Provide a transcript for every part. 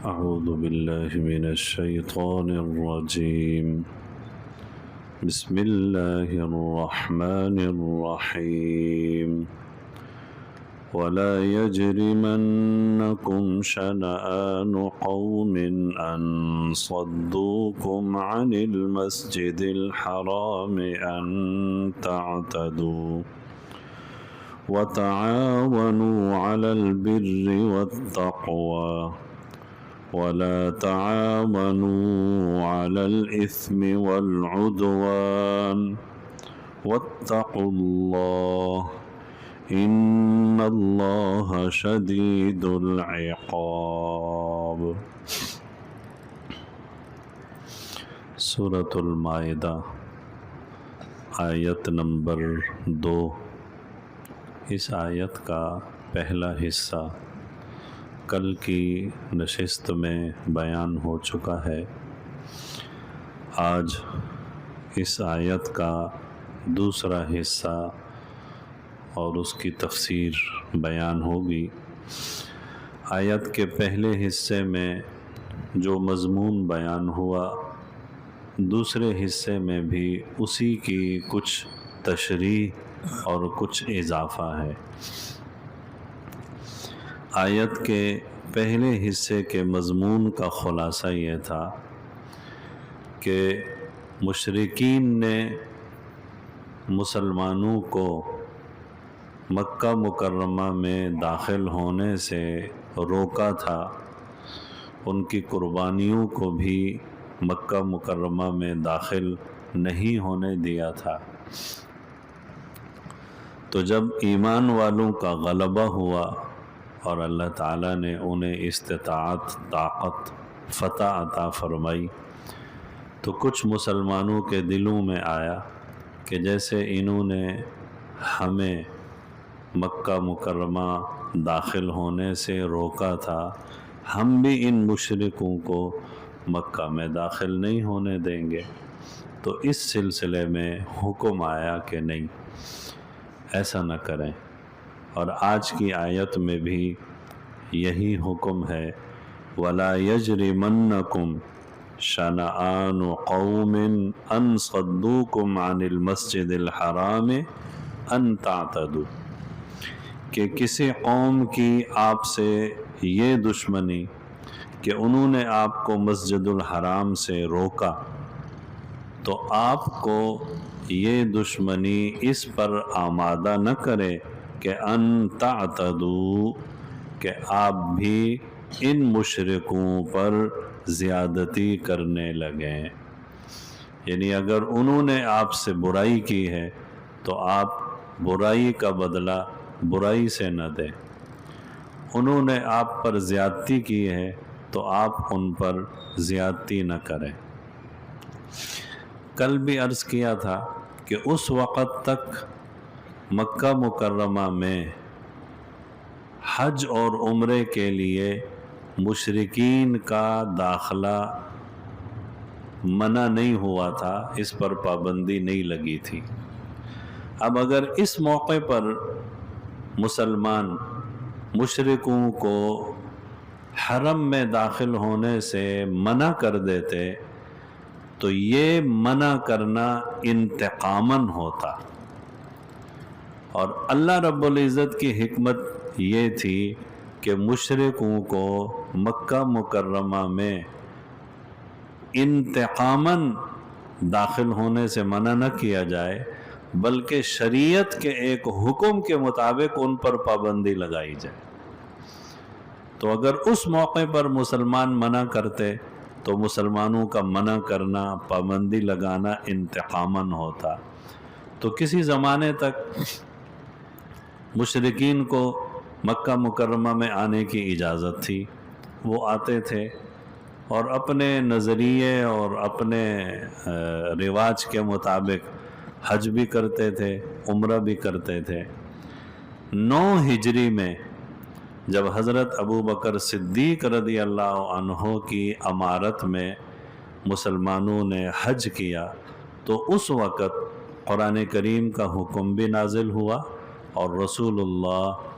أعوذ بالله من الشيطان الرجيم. بسم الله الرحمن الرحيم. ولا يجرمنكم شنآن قوم أن صدوكم عن المسجد الحرام أن تعتدوا وتعاونوا على البر والتقوى ولا تعاونوا على الإثم والعدوان واتقوا الله إن الله شديد العقاب. سورة المائدہ آیت نمبر 2. اس آیت کا پہلا حصہ کل کی نشست میں بیان ہو چکا ہے. آج اس آیت کا دوسرا حصہ اور اس کی تفسیر بیان ہوگی. آیت کے پہلے حصے میں جو مضمون بیان ہوا، دوسرے حصے میں بھی اسی کی کچھ تشریح اور کچھ اضافہ ہے. آیت کے پہلے حصے کے مضمون کا خلاصہ یہ تھا کہ مشرکین نے مسلمانوں کو مکہ مکرمہ میں داخل ہونے سے روکا تھا، ان کی قربانیوں کو بھی مکہ مکرمہ میں داخل نہیں ہونے دیا تھا. تو جب ایمان والوں کا غلبہ ہوا اور اللہ تعالیٰ نے انہیں استطاعت، طاقت، فتح عطا فرمائی، تو کچھ مسلمانوں کے دلوں میں آیا کہ جیسے انہوں نے ہمیں مکہ مکرمہ داخل ہونے سے روکا تھا، ہم بھی ان مشرکوں کو مکہ میں داخل نہیں ہونے دیں گے. تو اس سلسلے میں حکم آیا کہ نہیں، ایسا نہ کریں. اور آج کی آیت میں بھی یہی حکم ہے، وَلَا يَجْرِمَنَّكُمْ شَنَآنُ قَوْمٍ أَن صَدُّوكُمْ عَنِ الْمَسْجِدِ الْحَرَامِ أَن تَعْتَدُوا، کہ کسی قوم کی آپ سے یہ دشمنی کہ انہوں نے آپ کو مسجد الحرام سے روکا، تو آپ کو یہ دشمنی اس پر آمادہ نہ کرے کہ ان تعتدوا، کہ آپ بھی ان مشرکوں پر زیادتی کرنے لگیں. یعنی اگر انہوں نے آپ سے برائی کی ہے تو آپ برائی کا بدلہ برائی سے نہ دیں. انہوں نے آپ پر زیادتی کی ہے تو آپ ان پر زیادتی نہ کریں. کل بھی عرض کیا تھا کہ اس وقت تک مکہ مکرمہ میں حج اور عمرے کے لیے مشرکین کا داخلہ منع نہیں ہوا تھا، اس پر پابندی نہیں لگی تھی. اب اگر اس موقع پر مسلمان مشرکوں کو حرم میں داخل ہونے سے منع کر دیتے تو یہ منع کرنا انتقاماً ہوتا، اور اللہ رب العزت کی حکمت یہ تھی کہ مشرکوں کو مکہ مکرمہ میں انتقاماً داخل ہونے سے منع نہ کیا جائے، بلکہ شریعت کے ایک حکم کے مطابق ان پر پابندی لگائی جائے. تو اگر اس موقع پر مسلمان منع کرتے تو مسلمانوں کا منع کرنا، پابندی لگانا انتقاماً ہوتا. تو کسی زمانے تک مشرکین کو مکہ مکرمہ میں آنے کی اجازت تھی، وہ آتے تھے اور اپنے نظریے اور اپنے رواج کے مطابق حج بھی کرتے تھے، عمرہ بھی کرتے تھے. 9 ہجری میں جب حضرت ابو بکر صدیق رضی اللہ عنہ کی امارت میں مسلمانوں نے حج کیا تو اس وقت قرآن کریم کا حکم بھی نازل ہوا اور رسول اللہ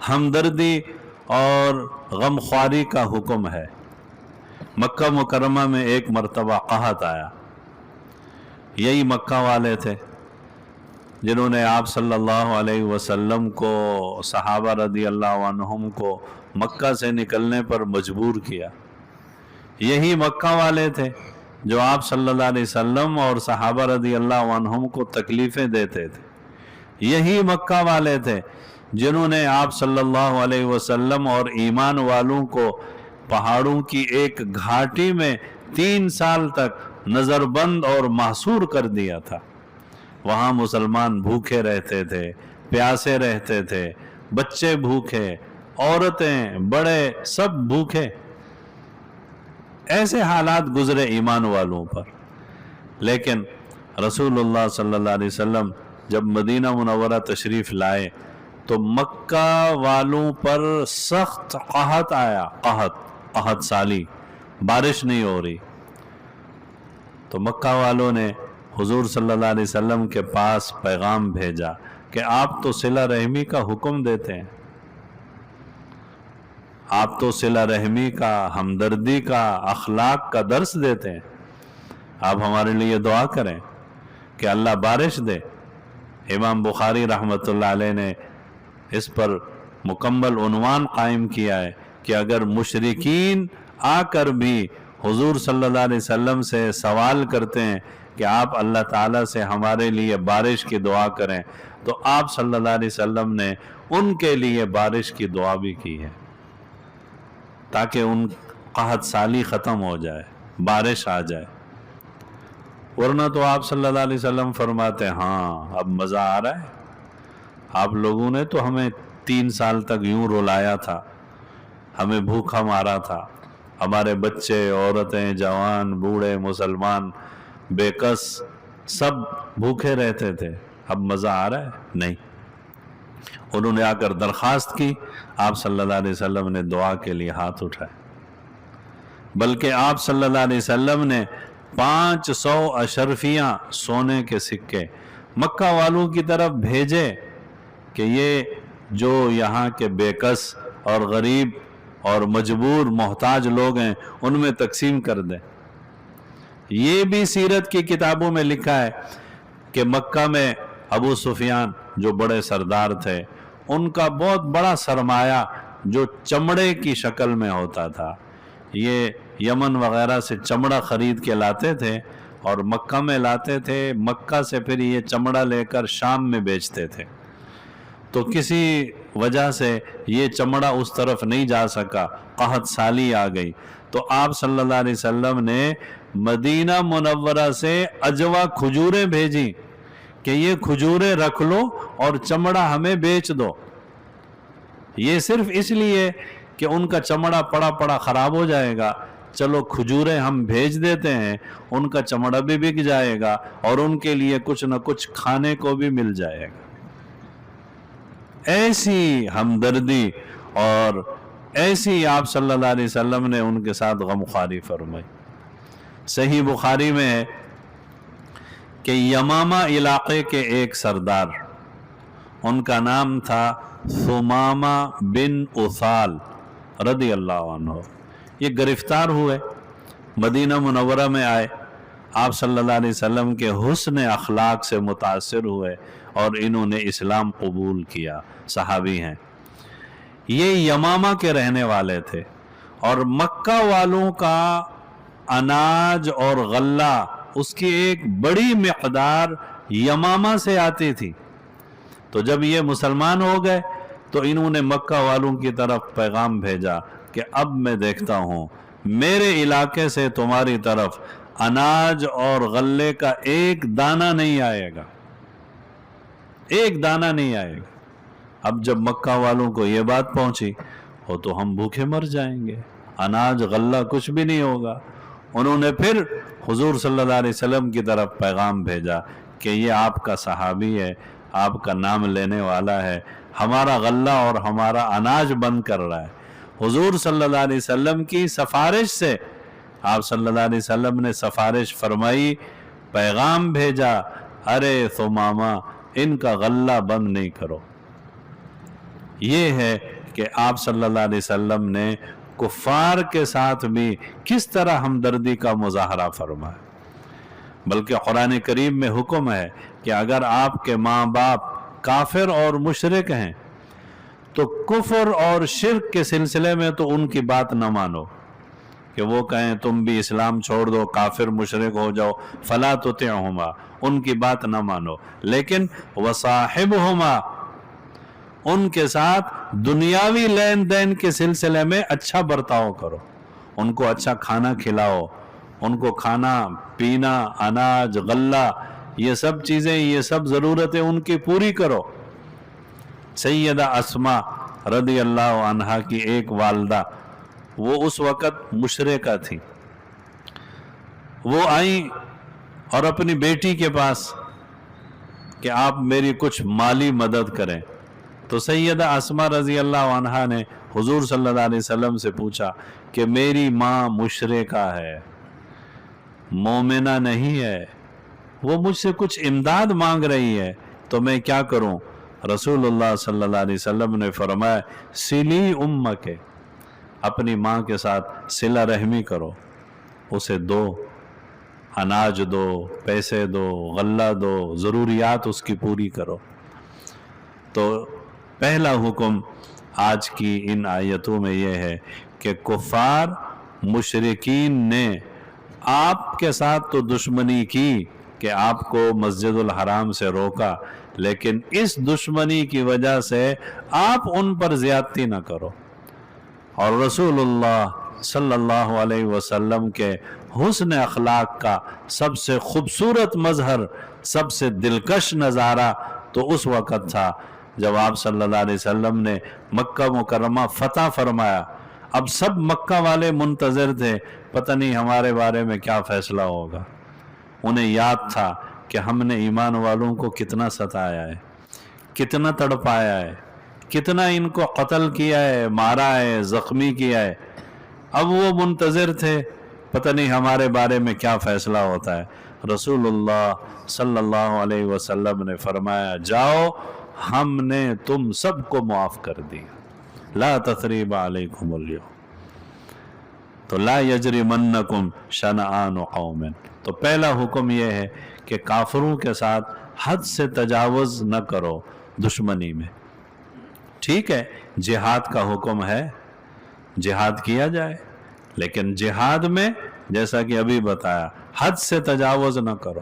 ہمدردی اور غمخواری کا حکم ہے۔ مکہ مکرمہ میں ایک مرتبہ قحط آیا، یہی مکہ والے تھے جنہوں نے آپ صلی اللہ علیہ وسلم کو، صحابہ رضی اللہ عنہم کو مکہ سے نکلنے پر مجبور کیا۔ یہی مکہ والے تھے جو آپ صلی اللہ علیہ وسلم اور صحابہ رضی اللہ عنہم کو تکلیفیں دیتے تھے۔ یہی مکہ والے تھے جنہوں نے آپ صلی اللہ علیہ وسلم اور ایمان والوں کو پہاڑوں کی ایک گھاٹی میں 3 سال تک نظر بند اور محصور کر دیا تھا۔ وہاں مسلمان بھوکے رہتے تھے، پیاسے رہتے تھے، بچے بھوکے، عورتیں بڑے سب بھوکے۔ ایسے حالات گزرے ایمان والوں پر، لیکن رسول اللہ صلی اللہ علیہ وسلم جب مدینہ منورہ تشریف لائے تو مکہ والوں پر سخت قحط آیا، قحط سالی، بارش نہیں ہو رہی۔ تو مکہ والوں نے حضور صلی اللہ علیہ وسلم کے پاس پیغام بھیجا کہ آپ تو صلہ رحمی کا حکم دیتے ہیں، آپ تو صلہ رحمی کا، ہمدردی کا، اخلاق کا درس دیتے ہیں، آپ ہمارے لیے دعا کریں کہ اللہ بارش دے۔ امام بخاری رحمۃ اللہ علیہ نے اس پر مکمل عنوان قائم کیا ہے کہ اگر مشرکین آ کر بھی حضور صلی اللہ علیہ وسلم سے سوال کرتے ہیں کہ آپ اللہ تعالیٰ سے ہمارے لیے بارش کی دعا کریں، تو آپ صلی اللہ علیہ وسلم نے ان کے لیے بارش کی دعا بھی کی ہے تاکہ ان قحط سالی ختم ہو جائے، بارش آ جائے۔ ورنہ تو آپ صلی اللہ علیہ وسلم فرماتے ہاں اب مزہ آ رہا ہے، آپ لوگوں نے تو ہمیں 3 سال تک یوں رلایا تھا، ہمیں بھوکا مارا تھا، ہمارے بچے، عورتیں، جوان، بوڑھے، مسلمان، بے کس سب بھوکے رہتے تھے، اب مزہ آ رہا ہے؟ نہیں۔ انہوں نے آ کر درخواست کی، آپ صلی اللہ علیہ وسلم نے دعا کے لیے ہاتھ اٹھائے، بلکہ آپ صلی اللہ علیہ وسلم نے 500 اشرفیاں سونے کے سکے مکہ والوں کی طرف بھیجے کہ یہ جو یہاں کے بے کس اور غریب اور مجبور محتاج لوگ ہیں ان میں تقسیم کر دیں۔ یہ بھی سیرت کی کتابوں میں لکھا ہے کہ مکہ میں ابو سفیان جو بڑے سردار تھے، ان کا بہت بڑا سرمایہ جو چمڑے کی شکل میں ہوتا تھا، یہ یمن وغیرہ سے چمڑا خرید کے لاتے تھے اور مکہ میں لاتے تھے، مکہ سے پھر یہ چمڑا لے کر شام میں بیچتے تھے۔ تو کسی وجہ سے یہ چمڑا اس طرف نہیں جا سکا، قحط سالی آ گئی، تو آپ صلی اللہ علیہ وسلم نے مدینہ منورہ سے عجوہ کھجوریں بھیجی کہ یہ کھجوریں رکھ لو اور چمڑا ہمیں بیچ دو۔ یہ صرف اس لیے کہ ان کا چمڑا پڑا پڑا خراب ہو جائے گا، چلو کھجوریں ہم بھیج دیتے ہیں، ان کا چمڑا بھی بک جائے گا اور ان کے لیے کچھ نہ کچھ کھانے کو بھی مل جائے گا۔ ایسی ہمدردی اور ایسی آپ صلی اللہ علیہ وسلم نے ان کے ساتھ غمخواری فرمائی۔ صحیح بخاری میں ہے کہ یمامہ علاقے کے ایک سردار، ان کا نام تھا ثمامہ بن اثال رضی اللہ عنہ، یہ گرفتار ہوئے، مدینہ منورہ میں آئے، آپ صلی اللہ علیہ وسلم کے حسن اخلاق سے متاثر ہوئے اور انہوں نے اسلام قبول کیا، صحابی ہیں۔ یہ یمامہ کے رہنے والے تھے اور مکہ والوں کا اناج اور غلہ اس کی ایک بڑی مقدار یمامہ سے آتی تھی۔ تو جب یہ مسلمان ہو گئے تو انہوں نے مکہ والوں کی طرف پیغام بھیجا کہ اب میں دیکھتا ہوں میرے علاقے سے تمہاری طرف اناج اور غلے کا ایک دانہ نہیں آئے گا، ایک دانہ نہیں آئے گا۔ اب جب مکہ والوں کو یہ بات پہنچی وہ تو ہم بھوکے مر جائیں گے، اناج غلہ کچھ بھی نہیں ہوگا۔ انہوں نے پھر حضور صلی اللہ علیہ وسلم کی طرف پیغام بھیجا کہ یہ آپ کا صحابی ہے، آپ کا نام لینے والا ہے، ہمارا غلہ اور ہمارا اناج بند کر رہا ہے۔ حضور صلی اللہ علیہ وسلم کی سفارش سے آپ صلی اللہ علیہ وسلم نے سفارش فرمائی، پیغام بھیجا، ارے ثمامہ ان کا غلہ بند نہیں کرو۔ یہ ہے کہ آپ صلی اللہ علیہ وسلم نے کفار کے ساتھ بھی کس طرح ہمدردی کا مظاہرہ فرمایا۔ بلکہ قرآن کریم میں حکم ہے کہ اگر آپ کے ماں باپ کافر اور مشرک ہیں تو کفر اور شرک کے سلسلے میں تو ان کی بات نہ مانو کہ وہ کہیں تم بھی اسلام چھوڑ دو، کافر مشرک ہو جاؤ، فلا تطعہما، ان کی بات نہ مانو، لیکن وصاحبہما، ان کے ساتھ دنیاوی لین دین کے سلسلے میں اچھا برتاؤ کرو، ان کو اچھا کھانا کھلاؤ، ان کو کھانا پینا، اناج غلہ، یہ سب چیزیں، یہ سب ضرورتیں ان کی پوری کرو۔ سیدہ اسماء رضی اللہ عنہا کی ایک والدہ، وہ اس وقت مشرکہ تھی، وہ آئیں اور اپنی بیٹی کے پاس کہ آپ میری کچھ مالی مدد کریں، تو سیدہ اسماء رضی اللہ عنہا نے حضور صلی اللہ علیہ وسلم سے پوچھا کہ میری ماں مشرکہ ہے، مومنہ نہیں ہے، وہ مجھ سے کچھ امداد مانگ رہی ہے تو میں کیا کروں؟ رسول اللہ صلی اللہ علیہ وسلم نے فرمایا سلی امک، اپنی ماں کے ساتھ صلہ رحمی کرو، اسے دو، اناج دو، پیسے دو، غلہ دو، ضروریات اس کی پوری کرو۔ تو پہلا حکم آج کی ان آیتوں میں یہ ہے کہ کفار مشرکین نے آپ کے ساتھ تو دشمنی کی کہ آپ کو مسجد الحرام سے روکا، لیکن اس دشمنی کی وجہ سے آپ ان پر زیادتی نہ کرو، اور رسول اللہ صلی اللہ علیہ وسلم کے حسن اخلاق کا سب سے خوبصورت مظہر، سب سے دلکش نظارہ تو اس وقت تھا جب آپ صلی اللہ علیہ وسلم نے مکہ مکرمہ فتح فرمایا۔ اب سب مکہ والے منتظر تھے، پتہ نہیں ہمارے بارے میں کیا فیصلہ ہوگا۔ انہیں یاد تھا کہ ہم نے ایمان والوں کو کتنا ستایا ہے، کتنا تڑپایا ہے، کتنا ان کو قتل کیا ہے، مارا ہے، زخمی کیا ہے۔ اب وہ منتظر تھے، پتہ نہیں ہمارے بارے میں کیا فیصلہ ہوتا ہے۔ رسول اللہ صلی اللہ علیہ وسلم نے فرمایا جاؤ، ہم نے تم سب کو معاف کر دیا، لا تثریب علیکم اليوم، تو لا یجرمنکم شنآن قوم۔ تو پہلا حکم یہ ہے کہ کافروں کے ساتھ حد سے تجاوز نہ کرو دشمنی میں۔ ٹھیک ہے، جہاد کا حکم ہے، جہاد کیا جائے، لیکن جہاد میں جیسا کہ ابھی بتایا حد سے تجاوز نہ کرو۔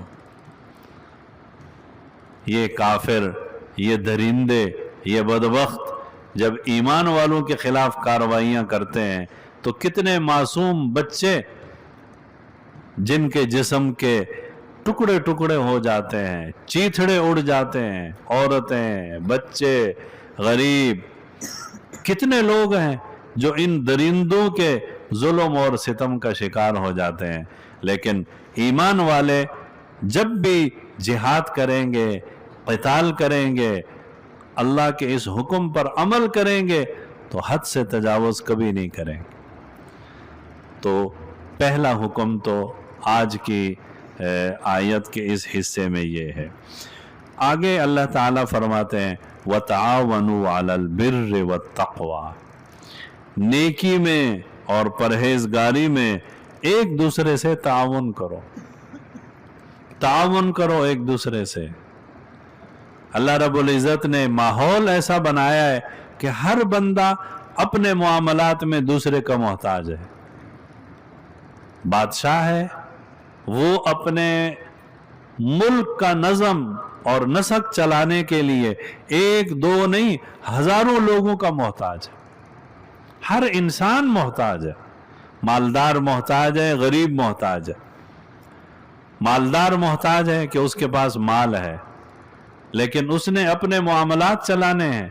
یہ کافر، یہ درندے، یہ بدبخت جب ایمان والوں کے خلاف کارروائیاں کرتے ہیں تو کتنے معصوم بچے جن کے جسم کے ٹکڑے ٹکڑے ہو جاتے ہیں، چیتھڑے اڑ جاتے ہیں، عورتیں، بچے، غریب، کتنے لوگ ہیں جو ان درندوں کے ظلم اور ستم کا شکار ہو جاتے ہیں۔ لیکن ایمان والے جب بھی جہاد کریں گے، قتال کریں گے، اللہ کے اس حکم پر عمل کریں گے تو حد سے تجاوز کبھی نہیں کریں گے۔ تو پہلا حکم تو آج کی آیت کے اس حصے میں یہ ہے۔ آگے اللہ تعالیٰ فرماتے ہیں وَتَعَاوَنُوا عَلَى الْبِرِّ وَالتَّقْوَى، نیکی میں اور پرہیزگاری میں ایک دوسرے سے تعاون کرو، تعاون کرو ایک دوسرے سے۔ اللہ رب العزت نے ماحول ایسا بنایا ہے کہ ہر بندہ اپنے معاملات میں دوسرے کا محتاج ہے۔ بادشاہ ہے، وہ اپنے ملک کا نظم اور نسق چلانے کے لیے ایک دو نہیں ہزاروں لوگوں کا محتاج ہے۔ ہر انسان محتاج ہے، مالدار محتاج ہے، غریب محتاج ہے۔ مالدار محتاج ہے کہ اس کے پاس مال ہے، لیکن اس نے اپنے معاملات چلانے ہیں،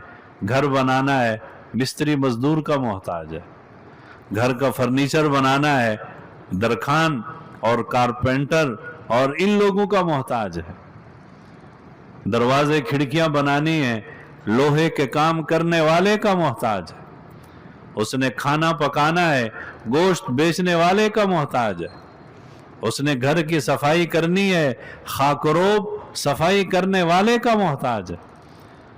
گھر بنانا ہے، مستری مزدور کا محتاج ہے، گھر کا فرنیچر بنانا ہے، درخان اور کارپینٹر اور ان لوگوں کا محتاج ہے، دروازے کھڑکیاں بنانی ہیں، لوہے کے کام کرنے والے کا محتاج ہے، اس نے کھانا پکانا ہے، گوشت بیچنے والے کا محتاج ہے، اس نے گھر کی صفائی کرنی ہے، خاکروب صفائی کرنے والے کا محتاج ہے۔